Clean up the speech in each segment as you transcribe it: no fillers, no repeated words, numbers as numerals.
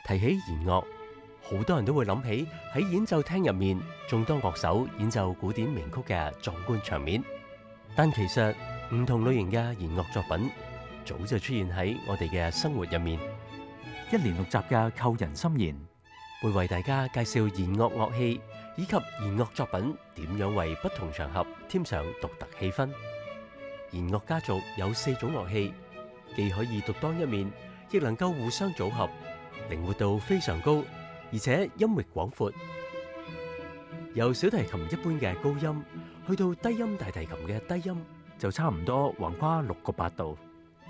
提起弦樂，好多人都會諗起喺演奏廳入面眾多樂手演奏古典名曲嘅壯觀場面。但其實唔同類型嘅弦樂作品早就出現喺我哋嘅生活入面。一連6集嘅扣人心弦，會為大家介紹弦樂樂器以及弦樂作品點樣為不同場合添上獨特氣氛。弦樂家族有4種樂器，既可以獨當一面，亦能夠互相組合，靈活度非常高，而且音域廣闊。由小提琴一般嘅高音，去到低音大提琴嘅低音，就差唔多橫跨6個8度，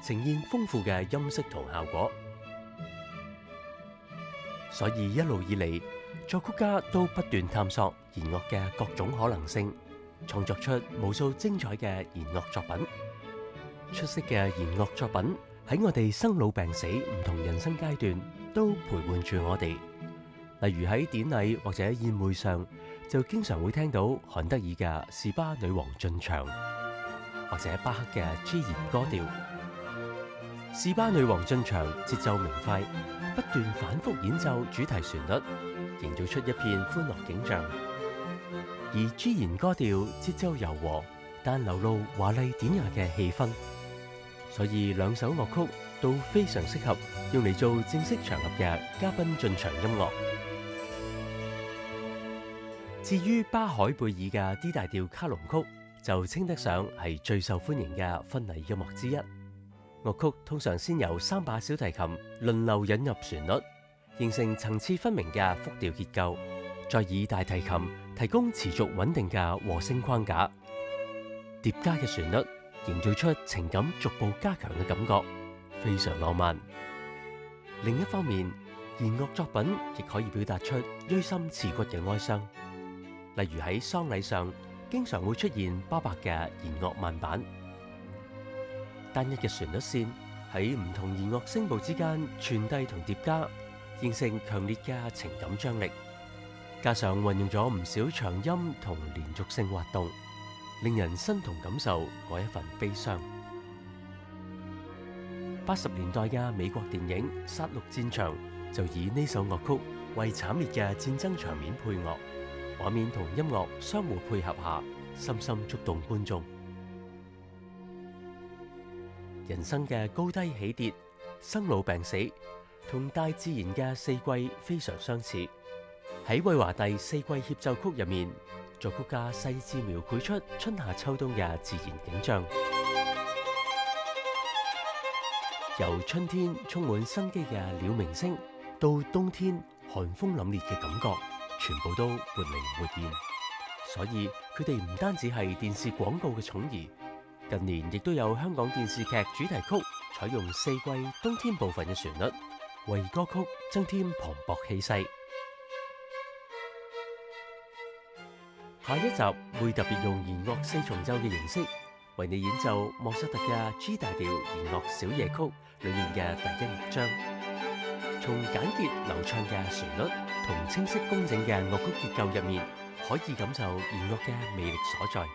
呈現豐富嘅音色同效果。所以一路以嚟，作曲家都不斷探索弦樂嘅各種可能性，創作出無數精彩嘅弦樂作品。出色嘅弦樂作品喺我哋生老病死唔同人生階段都陪伴住我哋。例如喺典禮或者宴會上，就經常會聽到韓德爾嘅士巴女王進場，或者巴克嘅 G 弦歌調。士巴女王進場節奏明快，不斷反覆演奏主題旋律，營造出一片歡樂景象。而 G 弦歌調節奏柔和，但流露華麗典雅嘅氣氛，所以兩首樂曲都非常適合用嚟做正式場合嘅嘉賓進場音樂。至於巴海貝爾嘅 D 大調卡農曲，就稱得上係最受歡迎嘅婚禮音樂之一。樂曲通常先由3把小提琴輪流引入旋律，形成層次分明嘅複調結構，再以大提琴提供持續穩定嘅和聲框架，疊加嘅旋律營造出情感逐步加強嘅感覺，非常浪漫。另一方面，弦樂作品亦可以表達出錐心刺骨嘅哀傷，例如喺喪禮上經常會出現巴伯嘅弦樂慢板。單一嘅旋律線喺唔同弦樂聲部之間傳遞同疊加，形成強烈嘅情感張力。加上運用咗唔少長音同連續性滑動，令人身同感受嗰一份悲傷。80年代嘅美國電影《殺戮戰場》就以呢首樂曲為慘烈嘅戰爭場面配樂，畫面同音樂相互配合下，深深觸動觀眾。人生嘅高低起跌、生老病死，同大自然嘅四季非常相似。喺韋華第四季協奏曲入面，作曲家細緻描繪出春夏秋冬嘅自然景象，由春天充滿生機嘅鳥鳴聲，到冬天寒風凜冽嘅感覺，全部都活靈活現。所以佢哋唔單止係電視廣告嘅寵兒，近年亦都有香港電視劇主題曲採用四季冬天部分嘅旋律，為歌曲增添磅礴氣勢。下一集會特別用弦樂四重奏嘅形式，為你演奏莫扎特嘅 G 大調弦樂小夜曲裏面嘅第一樂章。從簡潔流暢嘅旋律同清晰工整嘅樂曲結構入面，可以感受弦樂嘅魅力所在。